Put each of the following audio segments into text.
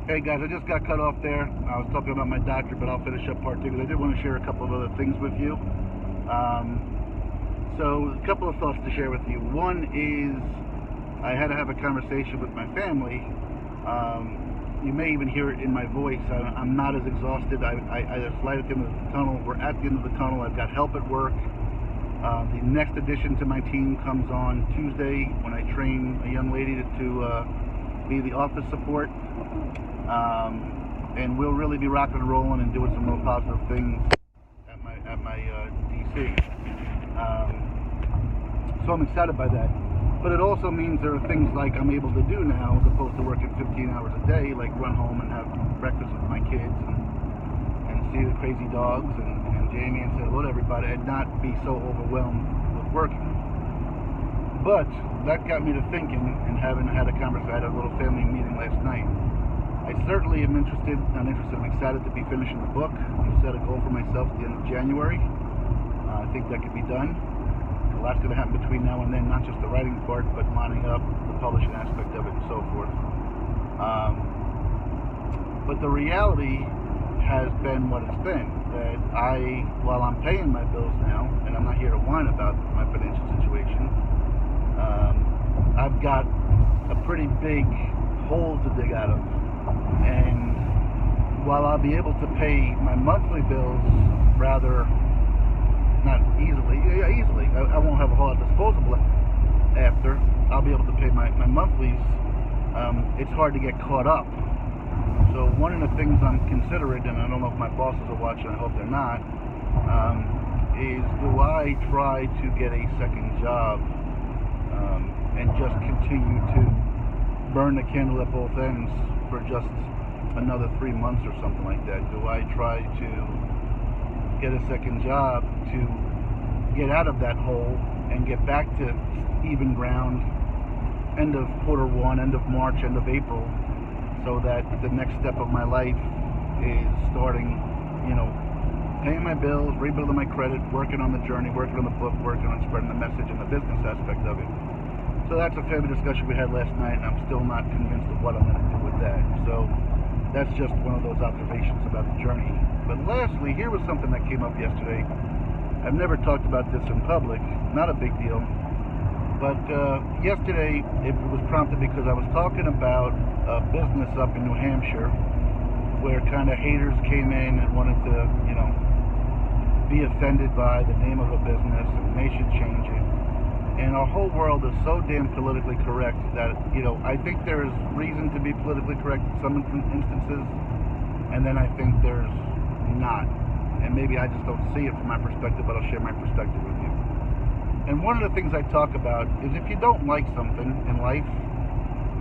Hey guys, I just got cut off there. I was talking about my doctor, but I'll finish up part two because I did want to share a couple of other things with you. So a couple of thoughts to share with you. One is I had to have a conversation with my family. You may even hear it in my voice. I'm not as exhausted. I just light at the end of the tunnel. We're at the end of the tunnel. I've got help at work. The next addition to my team comes on Tuesday when I train a young lady to be the office support. And we'll really be rocking and rolling and doing some real positive things at my DC. So I'm excited by that. But it also means there are things like I'm able to do now as opposed to working 15 hours a day, like run home and have breakfast with my kids and see the crazy dogs and Jamie and say hello to everybody and not be so overwhelmed with working. But that got me to thinking and having had a conversation. I had a little family meeting last night. I certainly am interested. I'm excited to be finishing the book. I've set a goal for myself at the end of January. I think that could be done. A lot's going to happen between now and then, not just the writing part, but lining up the publishing aspect of it and so forth. But the reality has been what it's been. That while I'm paying my bills now, and I'm not here to whine about my financial situation, I've got a pretty big hole to dig out of. And while I'll be able to pay my monthly bills rather, not easily, easily, I won't have a whole lot disposable after, I'll be able to pay my monthlies, it's hard to get caught up. So one of the things I'm considering, and I don't know if my bosses are watching, I hope they're not, is do I try to get a second job and just continue to burn the candle at both ends for just another 3 months or something like that? Do I try to get a second job to get out of that hole and get back to even ground end of quarter one, end of March, end of April, so that the next step of my life is starting, paying my bills, rebuilding my credit, working on the journey, working on the book, working on spreading the message and the business aspect of it. So that's a family discussion we had last night, and I'm still not convinced of what I'm going to do with that. So that's just one of those observations about the journey. But lastly, here was something that came up yesterday. I've never talked about this in public, not a big deal. But yesterday, it was prompted because I was talking about a business up in New Hampshire where kind of haters came in and wanted to, be offended by the name of a business and they should change it. And our whole world is so damn politically correct that, I think there's reason to be politically correct in some instances, and then I think there's not. And maybe I just don't see it from my perspective, but I'll share my perspective with you. And one of the things I talk about is if you don't like something in life,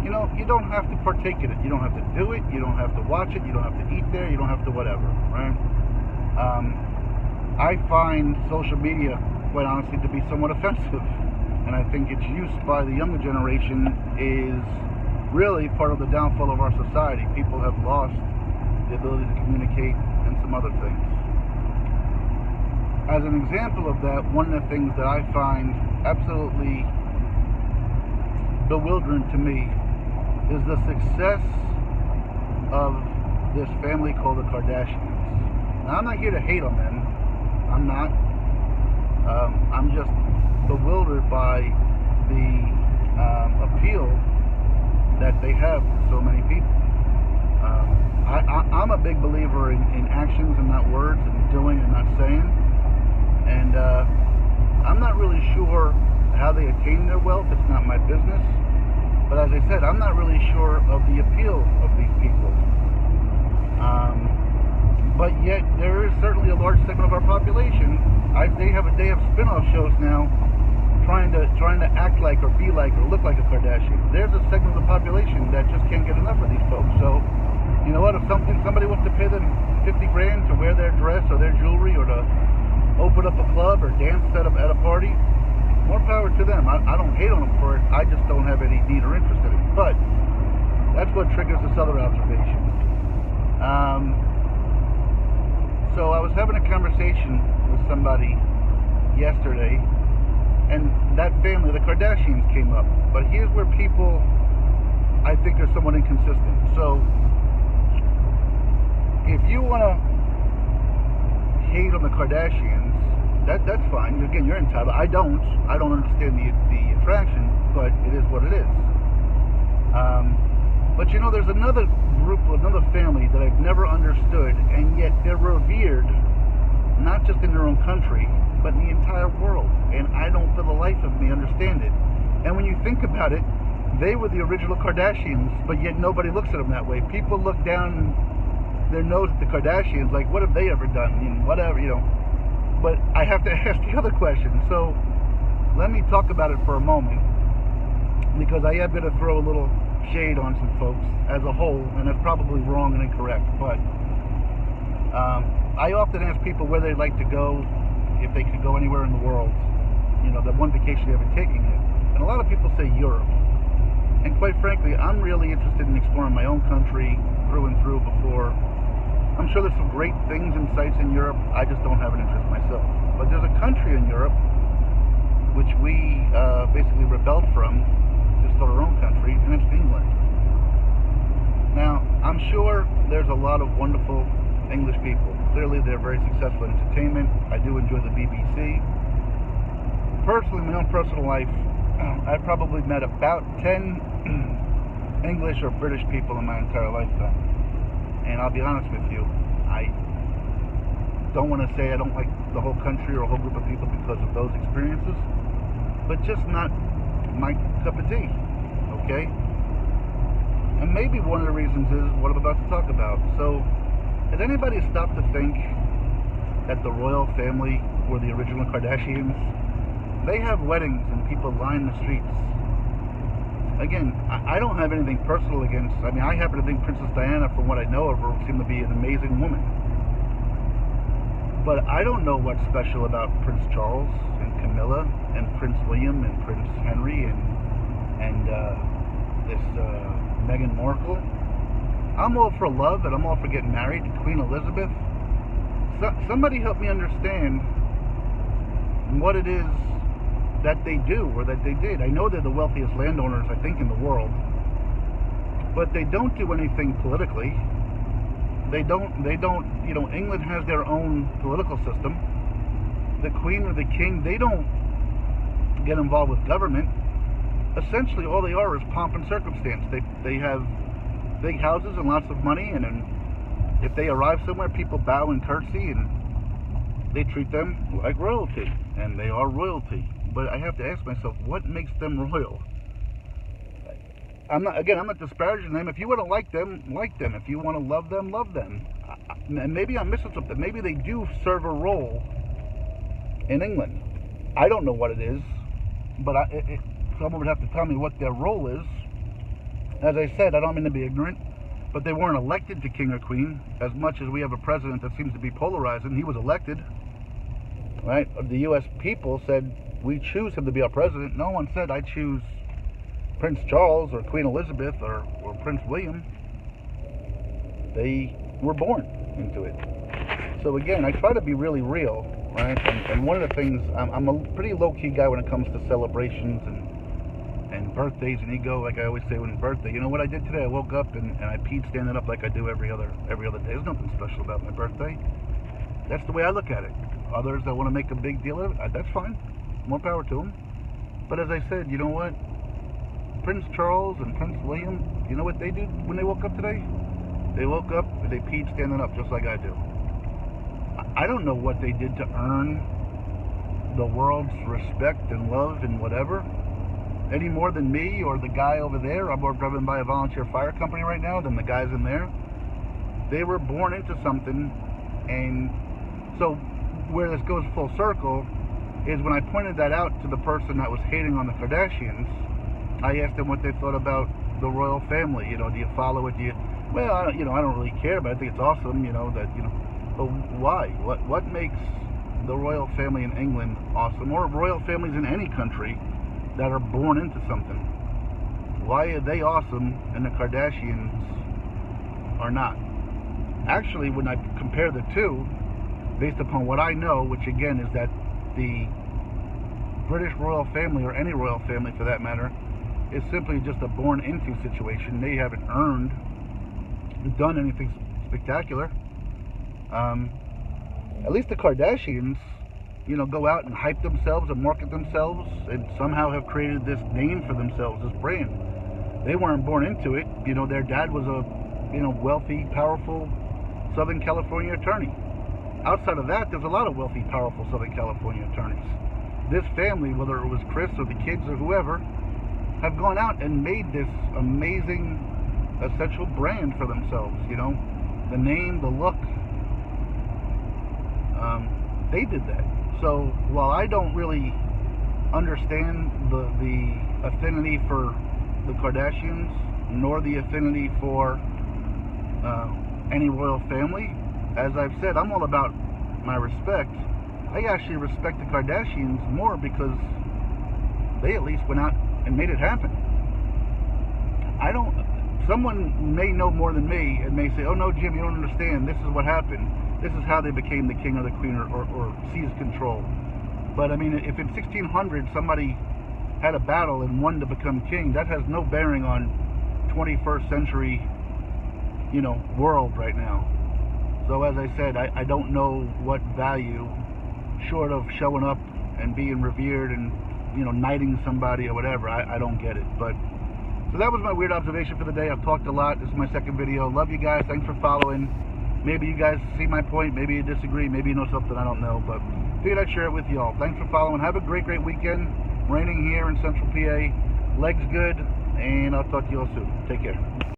you don't have to partake in it. You don't have to do it. You don't have to watch it. You don't have to eat there. You don't have to whatever, right? I find social media, quite honestly, to be somewhat offensive. And I think its use by the younger generation is really part of the downfall of our society. People have lost the ability to communicate and some other things. As an example of that, one of the things that I find absolutely bewildering to me is the success of this family called the Kardashians. Now, I'm not here to hate on them. I'm not. I'm just bewildered by the appeal that they have to so many people. I'm a big believer in actions and not words, and doing and not saying. And I'm not really sure how they attain their wealth. It's not my business. But as I said, I'm not really sure of the appeal of these people. But yet, there is certainly a large segment of our population. They have a day of spin-off shows now, trying to act like or be like or look like a Kardashian. There's a segment of the population that just can't get enough of these folks. So, you know what? If somebody wants to pay them $50 grand to wear their dress or their jewelry or to open up a club or dance at a party, more power to them. I don't hate on them for it. I just don't have any need or interest in it. But that's what triggers this other observation. So I was having a conversation with somebody yesterday, and that family, the Kardashians, came up. But here's where people, I think, are somewhat inconsistent. So if you want to hate on the Kardashians, that's fine. Again, you're entitled. I don't understand the attraction, but it is what it is. But you know, there's another group, another family that I've never understood, and yet they're revered, not just in their own country, but in the entire world. And I don't, for the life of me, understand it. And when you think about it, they were the original Kardashians, but yet nobody looks at them that way. People look down their nose at the Kardashians, like, what have they ever done? Whatever, But I have to ask the other question. So let me talk about it for a moment, because I am going to throw a little shade on some folks as a whole, and that's probably wrong and incorrect. But I often ask people where they'd like to go if they could go anywhere in the world. The one vacation they ever taken it. And a lot of people say Europe. And quite frankly, I'm really interested in exploring my own country through and through before. I'm sure there's some great things and sights in Europe. I just don't have an interest myself. But there's a country in Europe which we basically rebelled from to start our own country, and it's England. Now, I'm sure there's a lot of wonderful English people. Clearly, they're very successful in entertainment. I do enjoy the BBC. Personally, in my own personal life, I've probably met about 10 English or British people in my entire lifetime. And I'll be honest with you, I don't want to say I don't like the whole country or a whole group of people because of those experiences, but just not my cup of tea, okay? And maybe one of the reasons is what I'm about to talk about. So, has anybody stopped to think that the royal family were the original Kardashians? They have weddings and people line the streets. Again, I don't have anything personal against, I happen to think Princess Diana, from what I know of her, seemed to be an amazing woman. But I don't know what's special about Prince Charles and Camilla and Prince William and Prince Henry and this Meghan Markle. I'm all for love and I'm all for getting married. Queen Elizabeth. Somebody help me understand what it is that they do or that they did. I know they're the wealthiest landowners, I think, in the world, but they don't do anything politically. They don't, England has their own political system. The Queen or the King, they don't get involved with government. Essentially, all they are is pomp and circumstance. They have big houses and lots of money, and if they arrive somewhere, people bow and curtsy, and they treat them like royalty, and they are royalty. But I have to ask myself, what makes them royal? I'm not disparaging them. If you want to like them, like them. If you want to love them, love them. And maybe I'm missing something. Maybe they do serve a role in England. I don't know what it is, but someone would have to tell me what their role is. As I said, I don't mean to be ignorant, but they weren't elected to king or queen. As much as we have a president that seems to be polarizing, he was elected. Right? The U.S. people said, we choose him to be our president. No one said, I choose Prince Charles or Queen Elizabeth or Prince William. They were born into it. So again, I try to be really real, right? And one of the things, I'm a pretty low-key guy when it comes to celebrations and birthdays and ego. Like I always say when birthday, you know what I did today? I woke up and I peed standing up like I do every other day. There's nothing special about my birthday. That's the way I look at it. Others that want to make a big deal of it, that's fine. More power to them. But as I said, you know what? Prince Charles and Prince William, you know what they did when they woke up today? They woke up and they peed standing up just like I do. I don't know what they did to earn the world's respect and love and whatever, any more than me or the guy over there. I'm more driven by a volunteer fire company right now than the guys in there. They were born into something, and so where this goes full circle is when I pointed that out to the person that was hating on the Kardashians, I asked them what they thought about the royal family. Do you follow it? Well, I don't really care, but I think it's awesome, but why? What makes the royal family in England awesome, or royal families in any country that are born into something? Why are they awesome and the Kardashians are not? Actually, when I compare the two, based upon what I know, which again is that the British royal family, or any royal family for that matter, is simply just a born into situation. They haven't done anything spectacular. At least the Kardashians, you know, go out and hype themselves and market themselves and somehow have created this name for themselves, this brand. They weren't born into it. You know, their dad was a, you know, wealthy, powerful Southern California attorney. Outside of that, there's a lot of wealthy, powerful Southern California attorneys. This family, whether it was Chris or the kids or whoever, have gone out and made this amazing, essential brand for themselves, you know. The name, the look, they did that. So while I don't really understand the affinity for the Kardashians, nor the affinity for any royal family, as I've said, I'm all about my respect. I actually respect the Kardashians more because they at least went out and made it happen. Someone may know more than me and may say, oh no, Jim, you don't understand, this is what happened. This is how they became the king or the queen or seized control. But I mean, if in 1600 somebody had a battle and won to become king, that has no bearing on 21st century, you know, world right now. So as I said, I don't know what value, short of showing up and being revered and, you know, knighting somebody or whatever, I don't get it. But so that was my weird observation for the day. I've talked a lot. This is my second video. Love you guys. Thanks for following. Maybe you guys see my point. Maybe you disagree. Maybe you know something I don't know. But figured I'd share it with y'all. Thanks for following. Have a great, great weekend. Raining here in Central PA. Legs good. And I'll talk to you all soon. Take care.